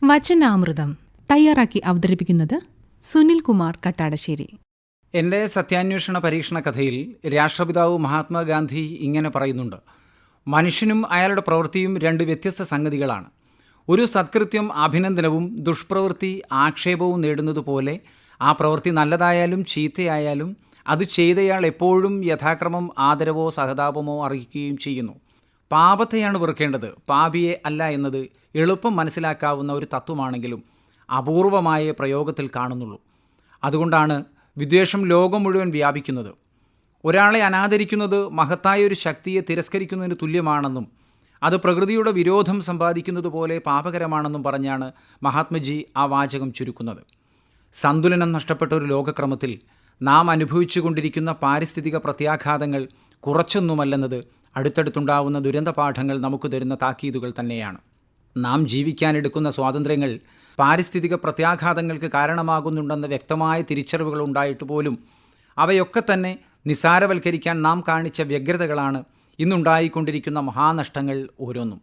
വചനാമൃതം തയ്യാറാക്കി അവതരിപ്പിക്കുന്നത് സുനിൽ കുമാർ കട്ടാടശ്ശേരി. എൻ്റെ സത്യാന്വേഷണ പരീക്ഷണ കഥയിൽ രാഷ്ട്രപിതാവ് മഹാത്മാഗാന്ധി ഇങ്ങനെ പറയുന്നുണ്ട്: മനുഷ്യനും അയാളുടെ പ്രവൃത്തിയും രണ്ട് വ്യത്യസ്ത സംഗതികളാണ്. ഒരു സത്കൃത്യം അഭിനന്ദനവും ദുഷ്പ്രവൃത്തി ആക്ഷേപവും നേടുന്നതുപോലെ ആ പ്രവൃത്തി നല്ലതായാലും ചീത്തയായാലും അത് ചെയ്തയാൾ എപ്പോഴും യഥാക്രമം ആദരവോ സഹതാപമോ അറിയിക്കുകയും ചെയ്യുന്നു. പാപത്തെയാണ് വെറുക്കേണ്ടത്, പാപിയെ അല്ല എന്നത് എളുപ്പം മനസ്സിലാക്കാവുന്ന ഒരു തത്വമാണെങ്കിലും അപൂർവമായ പ്രയോഗത്തിൽ കാണുന്നുള്ളൂ. അതുകൊണ്ടാണ് വിദ്വേഷം ലോകം മുഴുവൻ വ്യാപിക്കുന്നത്. ഒരാളെ അനാദരിക്കുന്നത് മഹത്തായ ഒരു ശക്തിയെ തിരസ്കരിക്കുന്നതിന് തുല്യമാണെന്നും അത് പ്രകൃതിയുടെ വിരോധം സമ്പാദിക്കുന്നത് പോലെ പാപകരമാണെന്നും പറഞ്ഞാണ് മഹാത്മജി ആ വാചകം ചുരുക്കുന്നത്. സന്തുലനം നഷ്ടപ്പെട്ട ഒരു ലോകക്രമത്തിൽ നാം അനുഭവിച്ചു കൊണ്ടിരിക്കുന്ന പാരിസ്ഥിതിക പ്രത്യാഘാതങ്ങൾ കുറച്ചൊന്നുമല്ലെന്നത് അടുത്തടുത്തുണ്ടാവുന്ന ദുരന്ത പാഠങ്ങൾ നമുക്ക് തരുന്ന താക്കീതുകൾ തന്നെയാണ്. നാം ജീവിക്കാനെടുക്കുന്ന സ്വാതന്ത്ര്യങ്ങൾ പാരിസ്ഥിതിക പ്രത്യാഘാതങ്ങൾക്ക് കാരണമാകുന്നുണ്ടെന്ന വ്യക്തമായ തിരിച്ചറിവുകൾ ഉണ്ടായിട്ട് പോലും അവയൊക്കെ തന്നെ നിസ്സാരവൽക്കരിക്കാൻ നാം കാണിച്ച വ്യഗ്രതകളാണ് ഇന്നുണ്ടായിക്കൊണ്ടിരിക്കുന്ന മഹാനഷ്ടങ്ങൾ ഓരോന്നും.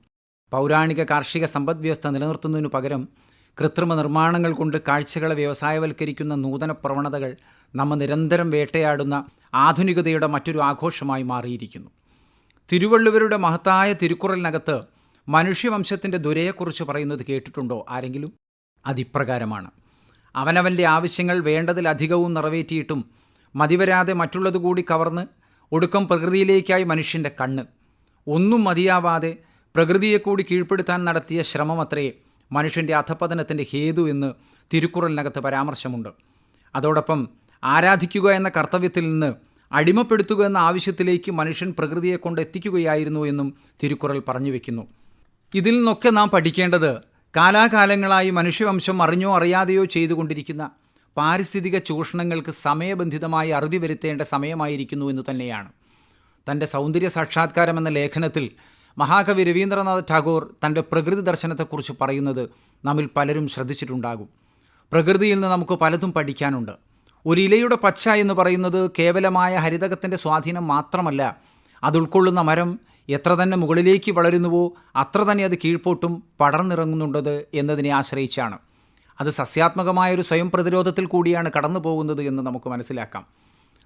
പൗരാണിക കാർഷിക സമ്പദ്വ്യവസ്ഥ നിലനിർത്തുന്നതിനു പകരം കൃത്രിമ നിർമ്മാണങ്ങൾ കൊണ്ട് കാഴ്ചകളെ വ്യവസായവൽക്കരിക്കുന്ന നൂതന പ്രവണതകൾ നമ്മെ നിരന്തരം വേട്ടയാടുന്ന ആധുനികതയുടെ മറ്റൊരു ആഘോഷമായി മാറിയിരിക്കുന്നു. തിരുവള്ളുവരുടെ മഹത്തായ തിരുക്കുറലിനകത്ത് മനുഷ്യവംശത്തിൻ്റെ ദുരയെക്കുറിച്ച് പറയുന്നത് കേട്ടിട്ടുണ്ടോ ആരെങ്കിലും? അതിപ്രകാരമാണ്: അവനവൻ്റെ ആവശ്യങ്ങൾ വേണ്ടതിലധികവും നിറവേറ്റിയിട്ടും മതിവരാതെ മറ്റുള്ളതുകൂടി കവർന്ന് ഒടുക്കം പ്രകൃതിയിലേക്കായി മനുഷ്യൻ്റെ കണ്ണ്. ഒന്നും മതിയാവാതെ പ്രകൃതിയെ കൂടി കീഴ്പ്പെടുത്താൻ നടത്തിയ ശ്രമമത്രേ മനുഷ്യൻ്റെ അധപതനത്തിൻ്റെ ഹേതു എന്ന് തിരുക്കുറലിനകത്ത് പരാമർശമുണ്ട്. അതോടൊപ്പം ആരാധിക്കുക എന്ന കർത്തവ്യത്തിൽ നിന്ന് അടിമപ്പെടുത്തുക എന്ന ആവശ്യത്തിലേക്ക് മനുഷ്യൻ പ്രകൃതിയെ കൊണ്ട് എത്തിക്കുകയായിരുന്നു എന്നും തിരുക്കുറൽ പറഞ്ഞു വയ്ക്കുന്നു. ഇതിൽ നിന്നൊക്കെ നാം പഠിക്കേണ്ടത് കാലാകാലങ്ങളായി മനുഷ്യവംശം അറിഞ്ഞോ അറിയാതെയോ ചെയ്തുകൊണ്ടിരിക്കുന്ന പാരിസ്ഥിതിക ചൂഷണങ്ങൾക്ക് സമയബന്ധിതമായി അറുതി വരുത്തേണ്ട സമയമായിരിക്കുന്നു എന്ന് തന്നെയാണ്. തൻ്റെ സൗന്ദര്യ സാക്ഷാത്കാരം എന്ന ലേഖനത്തിൽ മഹാകവി രവീന്ദ്രനാഥ് ടാഗോർ തൻ്റെ പ്രകൃതി ദർശനത്തെക്കുറിച്ച് പറയുന്നത് നമ്മിൽ പലരും ശ്രദ്ധിച്ചിട്ടുണ്ടാകും. പ്രകൃതിയിൽ നിന്ന് നമുക്ക് പലതും പഠിക്കാനുണ്ട്. ഒരു ഇലയുടെ പച്ച എന്ന് പറയുന്നത് കേവലമായ ഹരിതകത്തിൻ്റെ സ്വാധീനം മാത്രമല്ല, അത് ഉൾക്കൊള്ളുന്ന മരം എത്ര തന്നെ മുകളിലേക്ക് വളരുന്നുവോ അത്ര തന്നെ അത് കീഴ്പോട്ടും പടർന്നിറങ്ങുന്നുണ്ടത് എന്നതിനെ ആശ്രയിച്ചാണ്. അത് സസ്യാത്മകമായൊരു സ്വയം പ്രതിരോധത്തിൽ കൂടിയാണ് കടന്നു പോകുന്നത് എന്ന് നമുക്ക് മനസ്സിലാക്കാം.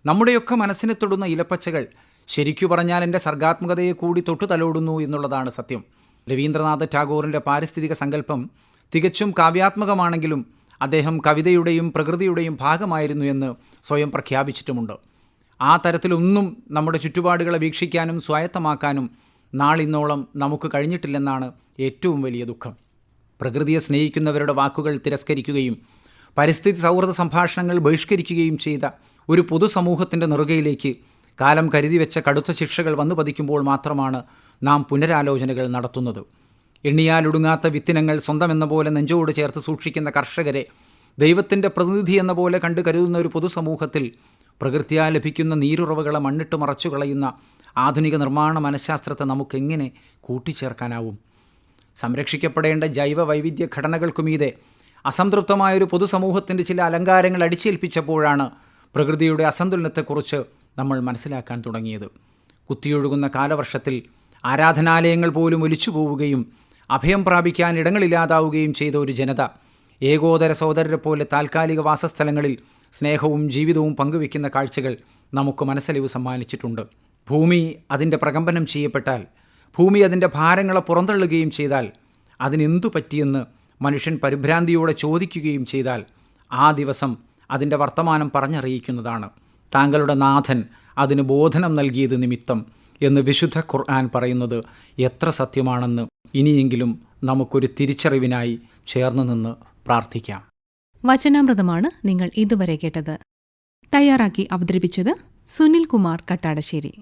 നമ്മുടെയൊക്കെ മനസ്സിനെ തൊടുന്ന ഇലപ്പച്ചകൾ ശരിക്കു പറഞ്ഞാൽ എൻ്റെ സർഗാത്മകതയെ കൂടി തൊട്ടു തലോടുന്നു എന്നുള്ളതാണ് സത്യം. രവീന്ദ്രനാഥ ടാഗോറിൻ്റെ പാരിസ്ഥിതിക സങ്കല്പം തികച്ചും കാവ്യാത്മകമാണെങ്കിലും അദ്ദേഹം കവിതയുടെയും പ്രകൃതിയുടെയും ഭാഗമായിരുന്നു എന്ന് സ്വയം പ്രഖ്യാപിച്ചിട്ടുമുണ്ട്. ആ തരത്തിലൊന്നും നമ്മുടെ ചുറ്റുപാടുകളെ വീക്ഷിക്കാനും സ്വായത്തമാക്കാനും നാളിന്നോളം നമുക്ക് കഴിഞ്ഞിട്ടില്ലെന്നാണ് ഏറ്റവും വലിയ ദുഃഖം. പ്രകൃതിയെ സ്നേഹിക്കുന്നവരുടെ വാക്കുകൾ തിരസ്കരിക്കുകയും പരിസ്ഥിതി സൗഹൃദ സംഭാഷണങ്ങൾ ബഹിഷ്കരിക്കുകയും ചെയ്ത ഒരു പൊതുസമൂഹത്തിൻ്റെ നെറുകയിലേക്ക് കാലം കരുതി വെച്ച കടുത്ത ശിക്ഷകൾ വന്നു പതിക്കുമ്പോൾ മാത്രമാണ് നാം പുനരാലോചനകൾ നടത്തുന്നത്. എണ്ണിയാലൊടുങ്ങാത്ത വിത്തിനങ്ങൾ സ്വന്തമെന്ന പോലെ നെഞ്ചോട് ചേർത്ത് സൂക്ഷിക്കുന്ന കർഷകരെ ദൈവത്തിൻ്റെ പ്രതിനിധി എന്ന പോലെ കണ്ടു കരുതുന്ന ഒരു പൊതുസമൂഹത്തിൽ പ്രകൃത്യാ ലഭിക്കുന്ന നീരുറവകളെ മണ്ണിട്ട് മറച്ചു കളയുന്ന ആധുനിക നിർമ്മാണ മനഃശാസ്ത്രത്തെ നമുക്കെങ്ങനെ കൂട്ടിച്ചേർക്കാനാവും? സംരക്ഷിക്കപ്പെടേണ്ട ജൈവ വൈവിധ്യ ഘടനകൾക്കുമീതെ അസംതൃപ്തമായൊരു പൊതുസമൂഹത്തിൻ്റെ ചില അലങ്കാരങ്ങൾ അടിച്ചേൽപ്പിച്ചപ്പോഴാണ് പ്രകൃതിയുടെ അസന്തുലനത്തെക്കുറിച്ച് നമ്മൾ മനസ്സിലാക്കാൻ തുടങ്ങിയത്. കുത്തിയൊഴുകുന്ന കാലവർഷത്തിൽ ആരാധനാലയങ്ങൾ പോലും ഒലിച്ചു പോവുകയും അഭയം പ്രാപിക്കാൻ ഇടങ്ങളില്ലാതാവുകയും ചെയ്ത ഒരു ജനത ഏകോദര സോദരരെ പോലെ താൽക്കാലിക വാസസ്ഥലങ്ങളിൽ സ്നേഹവും ജീവിതവും പങ്കുവെക്കുന്ന കാഴ്ചകൾ നമുക്ക് മനസ്സലിവ് സമ്മാനിച്ചിട്ടുണ്ട്. ഭൂമി അതിൻ്റെ പ്രകമ്പനം ചെയ്യപ്പെട്ടാൽ, ഭൂമി അതിൻ്റെ ഭാരങ്ങളെ പുറന്തള്ളുകയും ചെയ്താൽ, അതിനെന്തു പറ്റിയെന്ന് മനുഷ്യൻ പരിഭ്രാന്തിയോടെ ചോദിക്കുകയും ചെയ്താൽ ആ ദിവസം അതിൻ്റെ വർത്തമാനം പറഞ്ഞറിയിക്കുന്നതാണ്. താങ്കളുടെ നാഥൻ അതിന് ബോധനം നൽകിയത് നിമിത്തം എന്ന് വിശുദ്ധ ഖുർആൻ പറയുന്നത് എത്ര സത്യമാണെന്ന് ഇനിയെങ്കിലും നമുക്കൊരു തിരിച്ചറിവിനായി ചേർന്ന് നിന്ന് പ്രാർത്ഥിക്കാം. വചനാമൃതമാണ് നിങ്ങൾ ഇതുവരെ കേട്ടത്. തയ്യാറാക്കി അവതരിപ്പിച്ചത് സുനിൽ കുമാർ കട്ടാടശ്ശേരി.